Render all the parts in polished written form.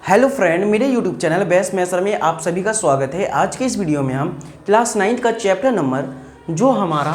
Hello friend, मेरे YouTube channel best maths में आप सभी का स्वागत है। आज के इस वीडियो में हम क्लास 9 का चैप्टर नंबर जो हमारा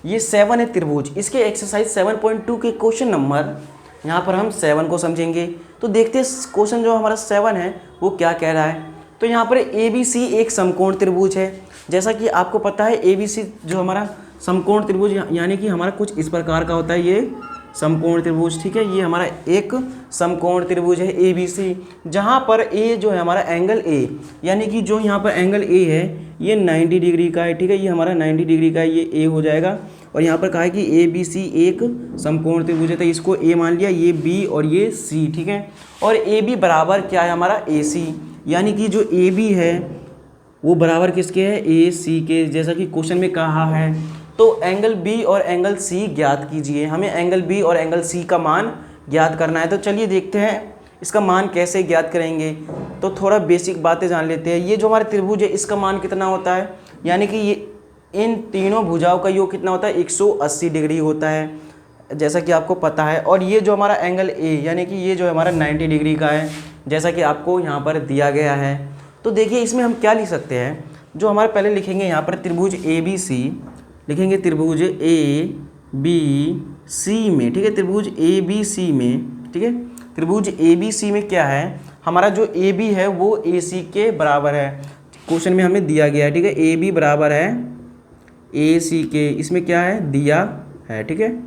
ये 7 है त्रिभुज, इसके एक्सरसाइज 7.2 के क्वेश्चन नंबर यहाँ पर हम 7 को समझेंगे। तो देखते हैं क्वेश्चन जो हमारा 7 है वो क्या कह रहा है। तो यहाँ पर ABC एक समकोण त्रिभुज है। जैसा कि आपको पता है ABC जो हमारा समकोण त्रिभुज यानी कि हमारा कुछ इस प्रकार का होता है, ये समकोण त्रिभुज। ठीक है, ये हमारा एक समकोण त्रिभुज है ABC, जहाँ पर A जो है हमारा एंगल A यानी कि जो यहाँ पर एंगल A है ये 90 डिग्री का है। ठीक है, ये हमारा 90 डिग्री का है, ये A हो जाएगा। और यहाँ पर कहा है कि ABC एक समकोण त्रिभुज है, तो इसको A मान लिया, ये B और ये C। ठीक है, और AB बराबर क्या है हमारा AC, यानी कि जो AB है वो बराबर किसके है, AC के, जैसा कि क्वेश्चन में कहा है। तो एंगल B और एंगल C ज्ञात कीजिए। हमें एंगल B और एंगल C का मान ज्ञात करना है। तो चलिए देखते हैं इसका मान कैसे ज्ञात करेंगे। तो थोड़ा बेसिक बातें जान लेते हैं। ये जो हमारा त्रिभुज है इसका मान कितना होता है, यानी कि ये इन तीनों भुजाओं का योग कितना होता है, 180 डिग्री होता है, जैसा कि आपको पता है। और ये जो हमारा एंगल A यानी कि ये जो हमारा 90 डिग्री का है, जैसा कि आपको यहाँ पर दिया गया है। तो देखिए इसमें हम क्या लिख सकते हैं, जो हमारे पहले लिखेंगे यहाँ पर त्रिभुज ABC लिखेंगे, त्रिभुज ABC में। ठीक है, त्रिभुज ABC में। ठीक है, त्रिभुज ABC में क्या है, हमारा जो AB है वो AC के बराबर है, क्वेश्चन में हमें दिया गया है। ठीक है, AB बराबर है AC के, इसमें क्या है दिया है। ठीक है,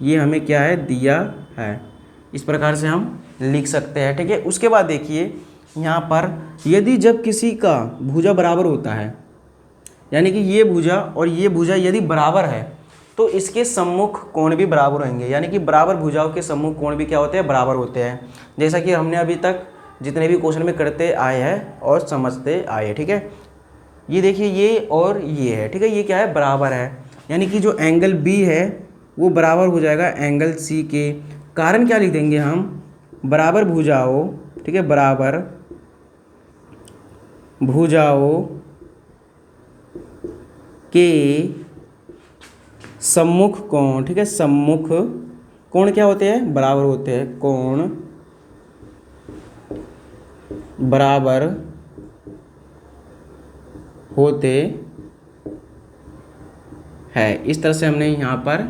ये हमें क्या है दिया है, इस प्रकार से हम लिख सकते हैं। ठीक है, उसके बाद देखिए यहाँ पर यदि जब किसी का भुजा बराबर होता है, यानी कि ये भुजा और ये भुजा यदि बराबर है तो इसके सम्मुख कोण भी बराबर होंगे, यानी कि बराबर भुजाओं के सम्मुख कोण भी क्या होते हैं, बराबर होते हैं। जैसा कि हमने अभी तक जितने भी क्वेश्चन में करते आए हैं और समझते आए हैं। ठीक है, ये देखिए ये और ये है। ठीक है, ये क्या है बराबर है, यानी कि जो एंगल B है वो बराबर हो जाएगा एंगल C के। कारण क्या लिख देंगे हम, बराबर भुजाओं। ठीक है, बराबर भुजाओं के सम्मुख कोण। ठीक है, सम्मुख कोण क्या होते हैं, बराबर होते हैं, कोण बराबर होते हैं। इस तरह से हमने यहाँ पर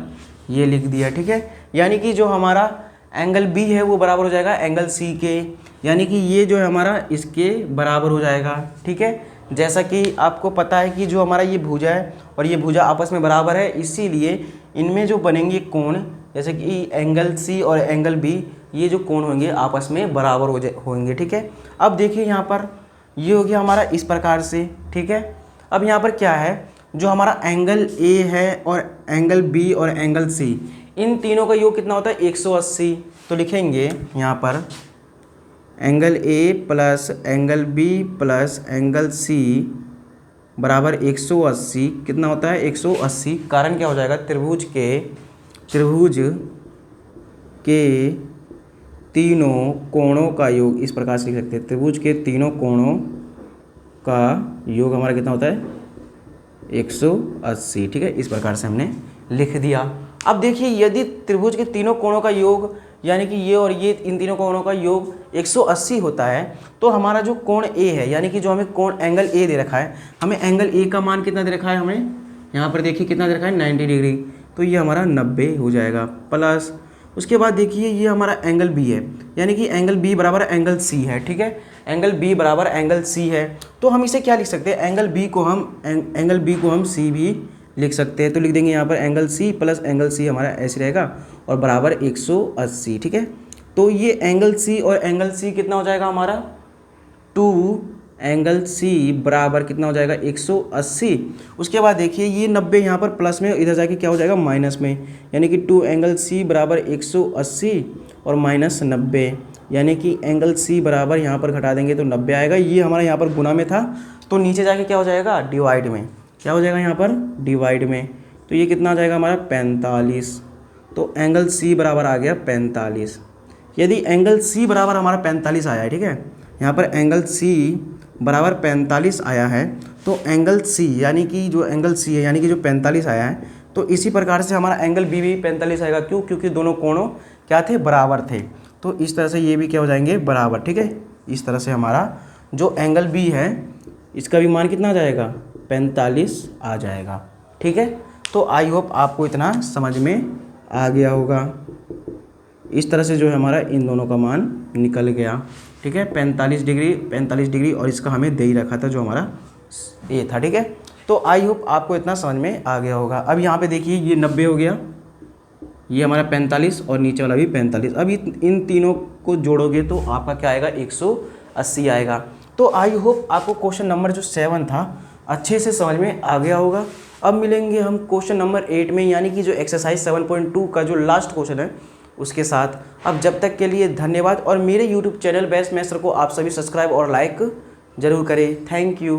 ये लिख दिया। ठीक है, यानी कि जो हमारा एंगल B है वो बराबर हो जाएगा एंगल C के, यानी कि ये जो है हमारा इसके बराबर हो जाएगा। ठीक है, जैसा कि आपको पता है कि जो हमारा ये भुजा है और ये भुजा आपस में बराबर है, इसीलिए इनमें जो बनेंगे कोण, जैसे कि एंगल C और एंगल B, ये जो कोण होंगे आपस में बराबर होंगे। ठीक है, अब देखिए यहाँ पर ये हो गया हमारा इस प्रकार से। ठीक है, अब यहाँ पर क्या है, जो हमारा एंगल A है और एंगल B और एंगल C, इन तीनों का योग कितना होता है, 180। तो लिखेंगे यहाँ पर angle A plus angle B plus angle C बराबर 180। कितना होता है, 180। कारण क्या हो जाएगा, त्रिभुज के तीनों कोणों का योग, इस प्रकार से लिख सकते हैं, त्रिभुज के तीनों कोणों का योग हमारा कितना होता है, 180। ठीक है, इस प्रकार से हमने लिख दिया। अब देखिए यदि त्रिभुज के तीनों कोणों का योग, यानी कि ये और ये, इन तीनों कोणों का योग 180 होता है, तो हमारा जो कोण A है, यानी कि जो हमें कोण एंगल A दे रखा है, हमें एंगल A का मान कितना दे रखा है, हमें यहाँ पर देखिए कितना दे रखा है, 90 डिग्री। तो ये हमारा 90 हो जाएगा। प्लस उसके बाद देखिए ये हमारा एंगल B है, यानी कि एंगल B बराबर एंगल C है। ठीक है, एंगल B बराबर एंगल C है, तो हम इसे क्या लिख सकते हैं, एंगल B को हम C भी लिख सकते हैं। तो लिख देंगे यहाँ पर angle C plus angle C हमारा ऐसे रहेगा और बराबर 180। ठीक है, तो ये एंगल C और एंगल C कितना हो जाएगा हमारा, 2 एंगल C बराबर कितना हो जाएगा, 180। उसके बाद देखिए ये 90 यहाँ पर प्लस में, इधर जाके क्या हो जाएगा माइनस में, यानी कि 2 एंगल C बराबर 180 और माइनस 90, यानी कि एंगल C बराबर यहाँ पर घटा देंगे तो 90 आएगा। ये हमारा यहाँ पर गुना में था, तो नीचे जाके क्या हो जाएगा, डिवाइड में, क्या हो जाएगा यहाँ पर डिवाइड में। तो ये कितना आ जाएगा हमारा 45। तो एंगल C बराबर आ गया 45। यदि एंगल C बराबर हमारा 45 आया है, ठीक है, यहाँ पर एंगल C बराबर 45 आया है, तो एंगल C यानी कि जो एंगल C है यानी कि जो 45 आया है, तो इसी प्रकार से हमारा एंगल B भी 45 आएगा। क्यों, क्योंकि दोनों कोणों क्या थे, बराबर थे। तो इस तरह से ये भी क्या हो जाएंगे, बराबर। ठीक है, इस तरह से हमारा जो एंगल बी है इसका भी मान कितना आ जाएगा, 45 आ जाएगा। ठीक है, तो आई होप आपको इतना समझ में आ गया होगा। इस तरह से जो है हमारा इन दोनों का मान निकल गया। ठीक है, 45 डिग्री और इसका हमें दे ही रखा था जो हमारा ये था। ठीक है, तो आई होप आपको इतना समझ में आ गया होगा। अब यहाँ पे देखिए ये 90 हो गया, ये हमारा 45 और नीचे वाला भी 45। अब इन तीनों को जोड़ोगे तो आपका क्या आएगा, 180 आएगा। तो आई होप आपको क्वेश्चन नंबर जो 7 था अच्छे से समझ में आ गया होगा। अब मिलेंगे हम क्वेश्चन नंबर 8 में, यानी कि जो एक्सरसाइज 7.2 का जो लास्ट क्वेश्चन है उसके साथ। अब जब तक के लिए धन्यवाद, और मेरे YouTube channel best maths sir को आप सभी सब्सक्राइब और लाइक ज़रूर करें। Thank you.